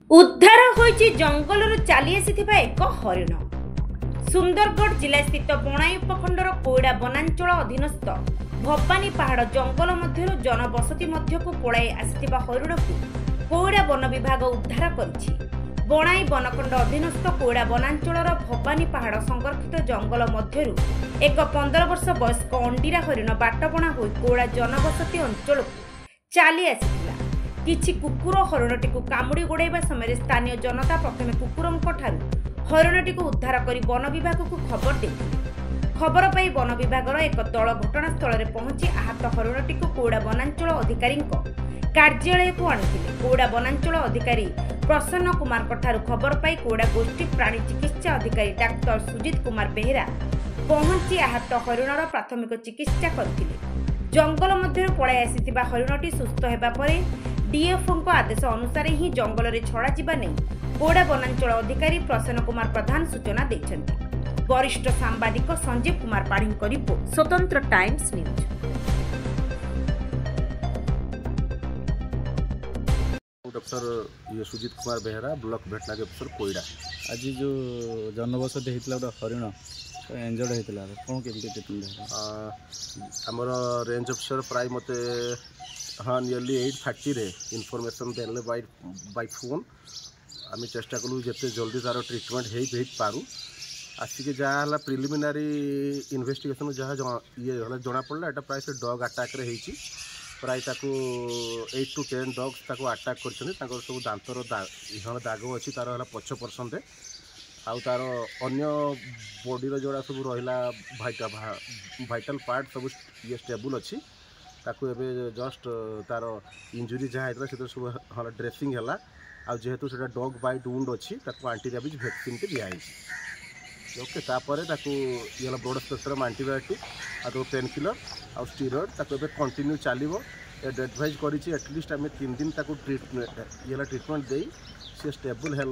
उद्धार होइछि जंगलରୁ ଚାଲି ଆସିଥିବା ଏକ ହରିଣ। ସୁନ୍ଦରଗଡ଼ जिला स्थित ବଣାଇ ଉପଖଣ୍ଡର କୋଇଡ଼ା ବନାଞ୍ଚଳ ଅଧୀନସ୍ଥ ଭବାନୀ ପାହାଡ଼ ଜଙ୍ଗଲ ମଧ୍ୟରୁ ଜନବସତି ମଧ୍ୟକୁ ପଳାଇ ଆସିଥିବା ହରିଣକୁ କୋଇଡ଼ା ବନ ବିଭାଗ ଉଦ୍ଧାର କରିଛି। ବଣାଇ ବନଖଣ୍ଡ ଅଧୀନସ୍ଥ କୋଇଡ଼ା ବନାଞ୍ଚଳର ଭବାନୀ ପାହାଡ଼ ସଂରକ୍ଷିତ ଜଙ୍ଗଲ ମଧ୍ୟରୁ ଏକ 15 ବର୍ଷ ବୟସ୍କ ଅଣ୍ଡିରା ହରିଣ ବାଟବଣା ହୋଇ କୋଇଡ଼ା ଜନବସତି ଅଞ୍ଚଳକୁ ଚାଲି ଆସିଥିଲା। किछि कुकुर हरिणटी को कामुड़ी गोड़ाइबा समय स्थानीय जनता प्रथमे कुकुरंक ठारू हरिणटी को उद्धार करी वन विभाग को खबर देथिले। खबर पाई वन विभाग एक दल घटनास्थल में पहुंची आहत हरिणटी को कोइड़ा वनांचल अधिकारी कार्यालय को आनिथिले। कोइड़ा वनांचल अधिकारी प्रसन्न कुमार ठारू खबर पाई कोइड़ा गोष्ठी प्राणी चिकित्सा अधिकारी डाक्टर सुजित कुमार बेहेरा पहुंची आहत हरिणर प्राथमिक चिकित्सा करथिले। जंगल मध्य पलाई आसीथिबा हरिणटी सुस्थ हेबा परे डीएफओ आदेश अनुसार ही जंगल में छड़ा जावा नहीं कोइड़ा वनांचल अधिकारी प्रसन्न कुमार प्रधान सूचना देछन्ति। वरिष्ठ सांबादिक संजीव कुमार पाढ़ी को report, Swatantra times news. Doctor Sujit Kumar Behera block भेटनारी अफसर कोइड़ा। आज जो जनबसति होता हरिण एंजर्ड होता कौन केमती ट्रिटमेंट आमर रेंज अफसर प्राय मत हाँ नियरली 8:30 रे इनफॉरमेशन देले बाय फोन आम चेष्टा कलु जिते जल्दी तार ट्रिटमेंट हो पारू। आसिक जहाँ प्रिलिमिनारी इन्वेस्टिगेशन जहाँ ये जना पड़ा एटा प्राय से डॉग अटैक रे होती प्राय 8 to 10 डॉग्स ताको अटैक कर सब दांतर इहण दाग अच्छी तार पछ पर्सन आउ तार अन्य बॉडी जोड़ा सब रहा भाइटाल पार्ट सब ये स्टेबल अच्छी ताकू एबे जस्ट तार इंजुरी जहाँ होता है सब हाँ ड्रेसिंग है जेहेतु से डॉग बाइट वुंड अच्छी ताकू एंटी रेबीज वैक्सीन टी दिखाई ओके तापर ताकू ये ब्लड स्पेक्ट्रम एंटीबायोटिक आ पेन किलर आ स्टीरॉयड ताकू एबे कंटिन्यू चलो एडवाइज करी एटलिस्ट आम 3 दिन ताकू ट्रीटमेंट दे सी स्टेबल है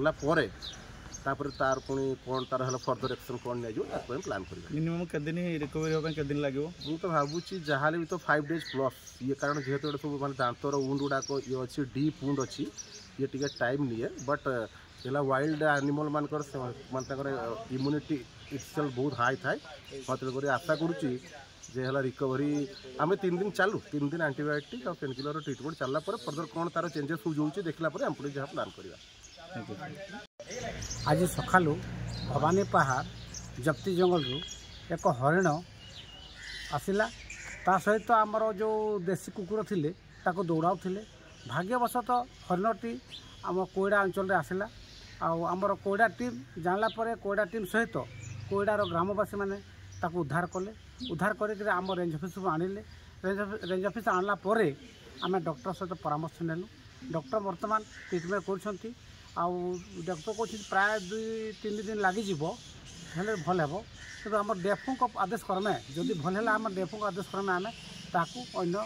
तापर तार पुणी कौन तार फर्दर एक्शन कौन नहीं प्लान कर मिनिमम के दिन रिकवरी होगा के दिन लगे मुझे तो भावुँ जहाँ भी तो 5 days प्लस ये कारण जेहेतु ये सब मानते दांतर वुंड गुड़ाक ये अच्छी डीप वुंड अच्छी ये टी टाइम निए बट है वाइल्ड एनिमल मानकर इम्यूनिटी इटसेल्फ बहुत हाई थाए मतलब आशा करुच्ची रिकवरी आम 3 दिन चलू 3 दिन एंटीबायोटिक और पेन किलर ट्रिटमेंट चलला फर्दर कौन तार चेंजेस हो देखला आम जहाँ प्लान करवा। आज सका भवानी पहाड़ जप्ती जंगल एक हरिण आसला ता सहित आमर जो देसी कुकुर थिले ताको दौड़ाउथिले भाग्यवशतः हरिणटी आम कोइड़ा अंचल रे आसला आमर कोइड़ा टीम जानला परे कोइड़ा टीम सहित कोइड़ार ग्रामवासी माने ताको उद्धार कले उद्धार करके आम रेंज ऑफिस को आनिले रेंज ऑफिस आनला परे आम डॉक्टर सहित परामर्श नेलु डॉक्टर वर्तमान ट्रिटमेंट कर डॉक्टर कहते प्राय 2-3 दिन लगी भल हे कि आम डेफो को आदेश करमे जदि भल है आम डेफो को आदेश करमे आम ताकू अन्य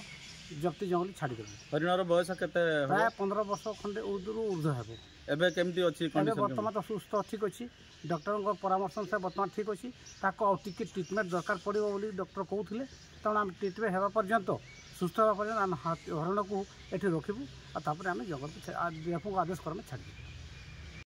जप्ती जंगल छाड़देव। हरिणर बयस केते प्राय 15 वर्ष खंडे ऊर्ध्व हे एबे केमती अछि कंडीशन वर्तमान तो सुस्थ ठीक अच्छी डॉक्टर परामर्श से वर्तमान ठीक अच्छी ताको टिके ट्रिटमेंट दरकार पड़ो बोली डॉक्टर कहते तेणु आम ट्रिटमेंट होगा पर्यंत सुस्थ होगा पर्यंत आम हरिण को ये रखू आम जंगल डेफो को आदेश करमे छाड़